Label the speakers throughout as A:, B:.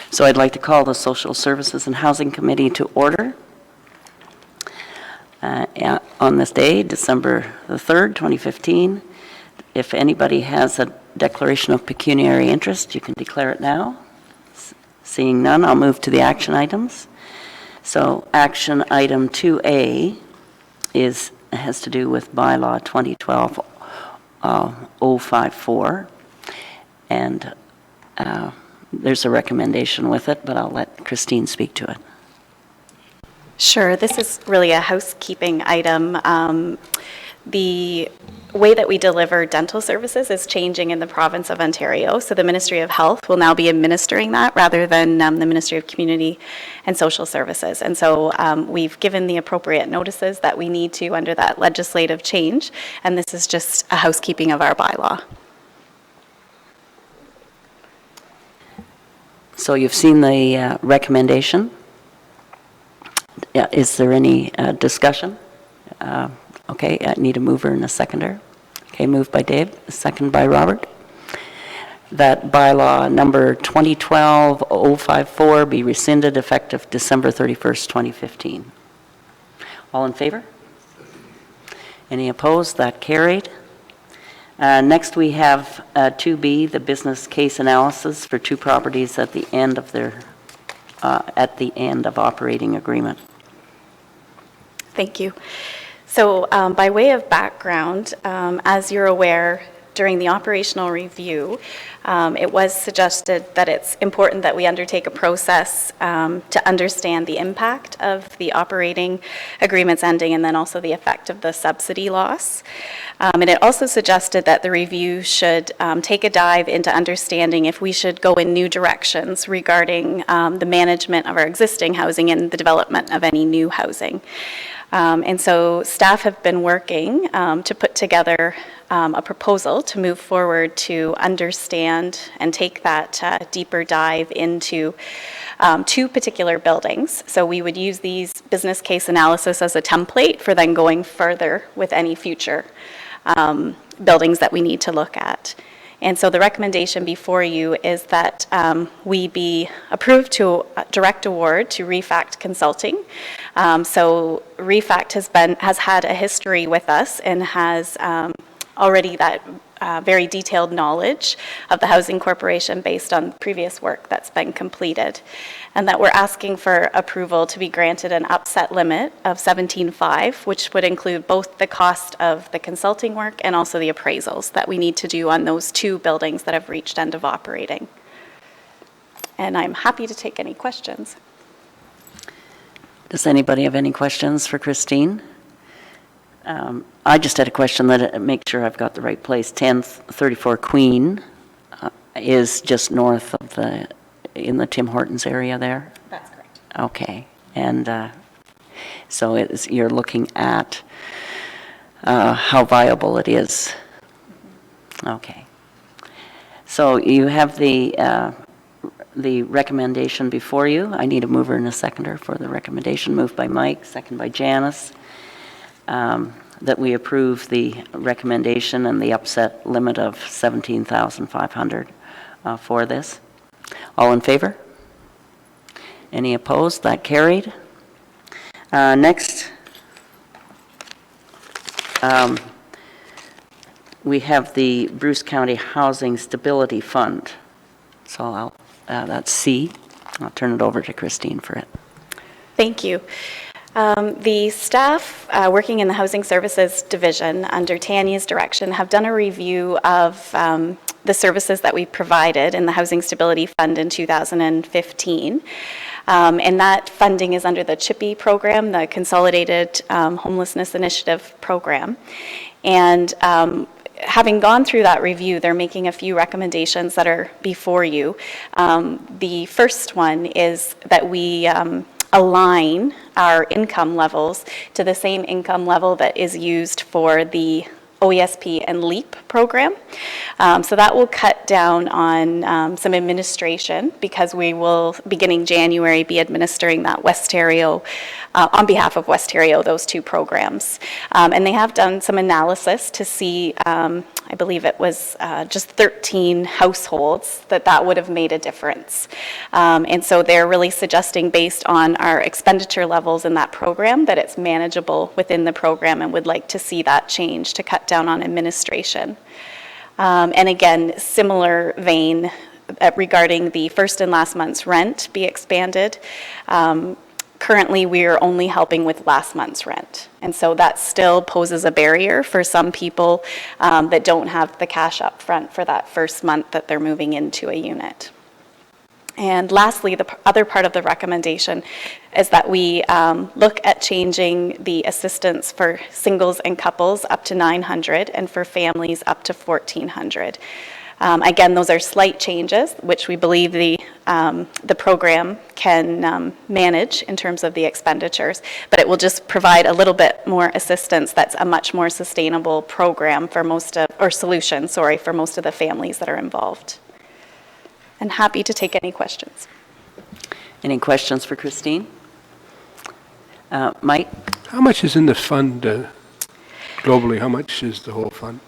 A: So I'd like to call the Social Services and Housing Committee to order on this day, December the 3rd, 2015. If anybody has a declaration of pecuniary interest, you can declare it now. Seeing none, I'll move to the action items. So action item 2A has to do with bylaw 2012-054, and there's a recommendation with it, but I'll let Christine speak to it.
B: Sure. This is really a housekeeping item. The way that we deliver dental services is changing in the province of Ontario. So the Ministry of Health will now be administering that rather than the Ministry of Community and Social Services. And so we've given the appropriate notices that we need to under that legislative change. And this is just a housekeeping of our bylaw.
A: So you've seen the recommendation. Yeah, is there any discussion? Okay, I need a mover and a seconder. Okay, moved by Dave, second by Robert. That bylaw number 2012-054 be rescinded effective December 31st, 2015. All in favor? Any opposed? That carried. Next we have 2B, the business case analysis for two properties at the end of operating agreement.
B: Thank you. So by way of background, as you're aware, during the operational review, it was suggested that it's important that we undertake a process to understand the impact of the operating agreements ending and then also the effect of the subsidy loss. And it also suggested that the review should take a dive into understanding if we should go in new directions regarding the management of our existing housing and the development of any new housing. And so staff have been working to put together a proposal to move forward to understand and take that deeper dive into two particular buildings. So we would use these business case analysis as a template for then going further with any future buildings that we need to look at. And so the recommendation before you is that we be approved to direct award to Refact Consulting. So Refact has had a history with us and has already that very detailed knowledge of the Housing Corporation based on previous work that's been completed. And that we're asking for approval to be granted an upset limit of 17.5, which would include both the cost of the consulting work and also the appraisals that we need to do on those two buildings that have reached end of operating. And I'm happy to take any questions.
A: Does anybody have any questions for Christine? I just had a question that make sure I've got the right place. 1034 Queen is just north of in the Tim Hortons area there?
B: That's correct.
A: Okay. And so you're looking at how viable it is. Okay. So you have the recommendation before you. I need a mover and a seconder for the recommendation. Moved by Mike, second by Janice. That we approve the recommendation and the upset limit of $17,500 for this. All in favor? Any opposed? That carried. Next, we have the Bruce County Housing Stability Fund. So that's C. I'll turn it over to Christine for it.
B: Thank you. The staff working in the Housing Services Division under Tanya's direction have done a review of the services that we provided in the Housing Stability Fund in 2015. And that funding is under the CHIPPE program, the Consolidated Homelessness Initiative program. And having gone through that review, they're making a few recommendations that are before you. The first one is that we align our income levels to the same income level that is used for the OESP and LEAP program. So that will cut down on some administration because we will, beginning January, be administering that Westario, on behalf of Westario, those two programs. And they have done some analysis to see I believe it was just 13 households, that would have made a difference. And so they're really suggesting, based on our expenditure levels in that program, that it's manageable within the program, and would like to see that change to cut down on administration. And again, similar vein regarding the first and last month's rent be expanded. Currently, we are only helping with last month's rent. And so that still poses a barrier for some people that don't have the cash up front for that first month that they're moving into a unit. And lastly, the other part of the recommendation is that we look at changing the assistance for singles and couples up to $900 and for families up to $1,400. Again, those are slight changes, which we believe the program can manage in terms of the expenditures, but it will just provide a little bit more assistance. That's a much more sustainable program for solution, for most of the families that are involved. And happy to take any questions.
A: Any questions for Christine? Mike?
C: How much is in the fund globally? How much is the whole fund?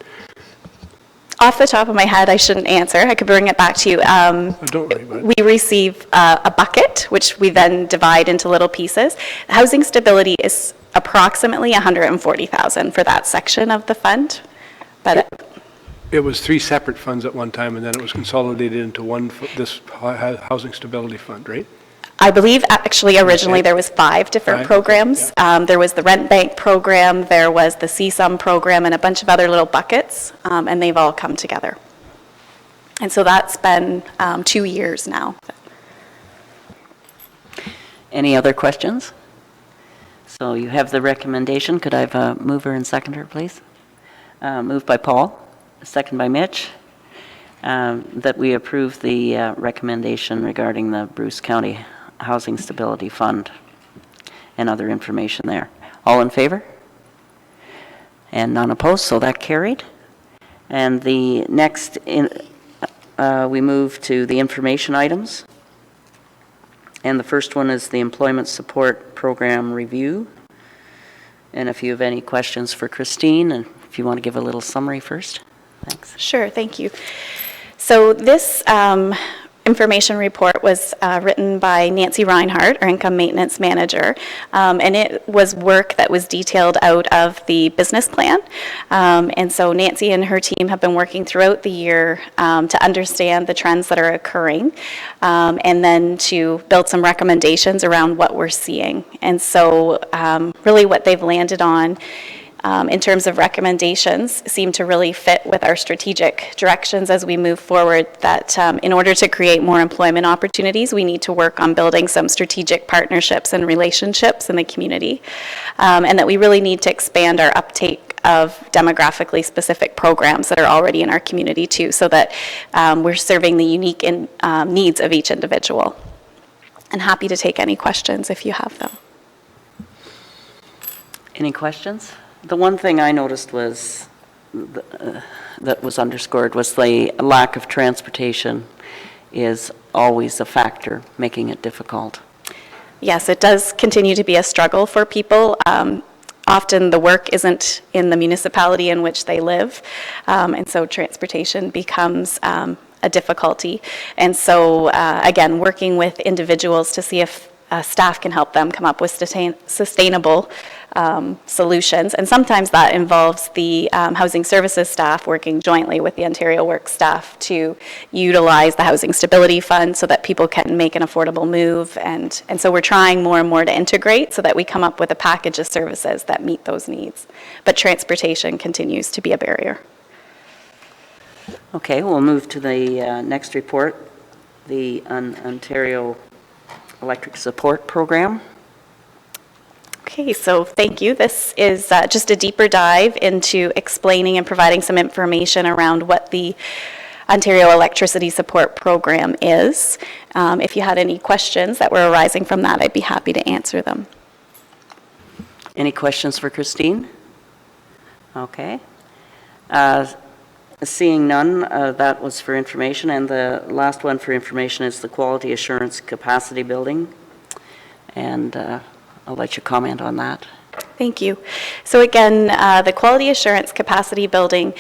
B: Off the top of my head, I shouldn't answer. I could bring it back to you.
C: Don't worry about it.
B: We receive a bucket, which we then divide into little pieces. Housing stability is approximately $140,000 for that section of the fund. But
C: It was 3 separate funds at one time, and then it was consolidated into one, this housing stability fund, right?
B: I believe actually originally
C: Okay.
B: there was 5 different
C: 5,
B: programs.
C: yeah.
B: There was the rent bank program, there was the CSUM program, and a bunch of other little buckets, and they've all come together. And so that's been 2 years now.
A: Any other questions? So you have the recommendation. Could I have a mover and seconder, please? Moved by Paul, second by Mitch, that we approve the recommendation regarding the Bruce County Housing Stability Fund and other information there. All in favor? And none opposed, so that carried. And the next, we move to the information items. And the first one is the Employment Support Program Review. And if you have any questions for Christine, and if you want to give a little summary first. Thanks.
B: Sure, thank you. So this information report was written by Nancy Reinhardt, our income maintenance manager, and it was work that was detailed out of the business plan. And so Nancy and her team have been working throughout the year to understand the trends that are occurring, and then to build some recommendations around what we're seeing. And so really what they've landed on in terms of recommendations seem to really fit with our strategic directions as we move forward, that in order to create more employment opportunities, we need to work on building some strategic partnerships and relationships in the community, and that we really need to expand our uptake of demographically specific programs that are already in our community too, so that we're serving the unique needs of each individual. And happy to take any questions if you have them.
A: Any questions? The one thing I noticed was, that was underscored, was the lack of transportation is always a factor, making it difficult.
B: Yes, it does continue to be a struggle for people. Often the work isn't in the municipality in which they live, and so transportation becomes a difficulty. And so, again, working with individuals to see if staff can help them come up with sustainable solutions. And sometimes that involves the housing services staff working jointly with the Ontario Works staff to utilize the Housing Stability Fund so that people can make an affordable move. And so we're trying more and more to integrate so that we come up with a package of services that meet those needs. But transportation continues to be a barrier.
A: Okay, we'll move to the next report, the Ontario Electric Support Program.
B: Okay, so thank you. This is just a deeper dive into explaining and providing some information around what the Ontario Electricity Support Program is. If you had any questions that were arising from that, I'd be happy to answer them.
A: Any questions for Christine? Okay. Seeing none, that was for information, and the last one for information is the Quality Assurance Capacity Building, and I'll let you comment on that.
B: Thank you. So again, the quality assurance capacity building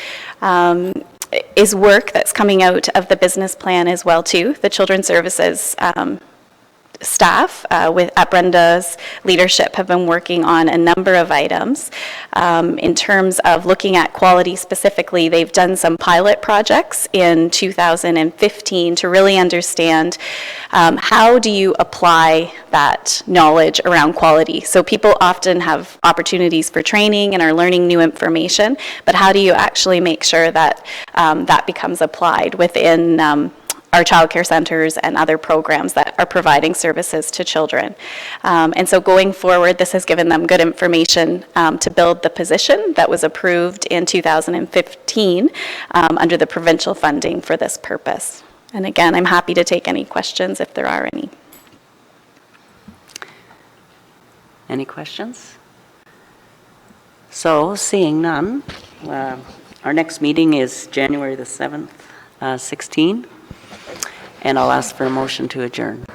B: is work that's coming out of the business plan as well too. The Children's Services staff at Brenda's leadership have been working on a number of items. In terms of looking at quality specifically, they've done some pilot projects in 2015 to really understand how do you apply that knowledge around quality. So people often have opportunities for training and are learning new information, but how do you actually make sure that that becomes applied within our childcare centers and other programs that are providing services to children. And so going forward, this has given them good information to build the position that was approved in 2015 under the provincial funding for this purpose. And again, I'm happy to take any questions if there are any.
A: Any questions? So, seeing none, our next meeting is January the 7th, 16. And I'll ask for a motion to adjourn.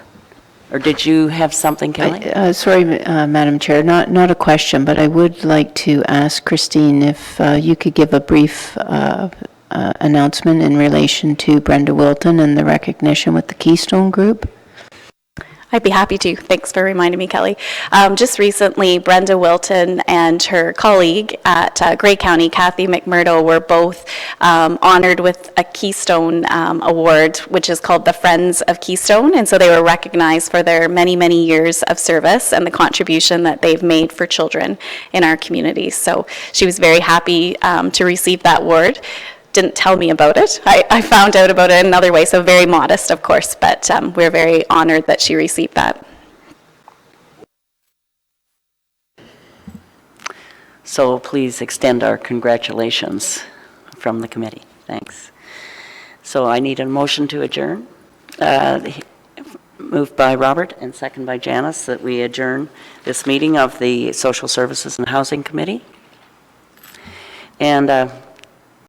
A: Or did you have something, Kelly?
D: Sorry, Madam Chair, not a question, but I would like to ask Christine if you could give a brief announcement in relation to Brenda Wilton and the recognition with the Keystone Group.
B: I'd be happy to. Thanks for reminding me, Kelly. Just recently, Brenda Wilton and her colleague at Grey County, Kathy McMurdo, were both honored with a Keystone Award, which is called the Friends of Keystone. And so they were recognized for their many, many years of service and the contribution that they've made for children in our community. So she was very happy to receive that award. Didn't tell me about it. I found out about it in another way, so very modest, of course, but we're very honored that she received that.
A: So please extend our congratulations from the committee. Thanks. So I need a motion to adjourn. Moved by Robert and second by Janice that we adjourn this meeting of the Social Services and Housing Committee. And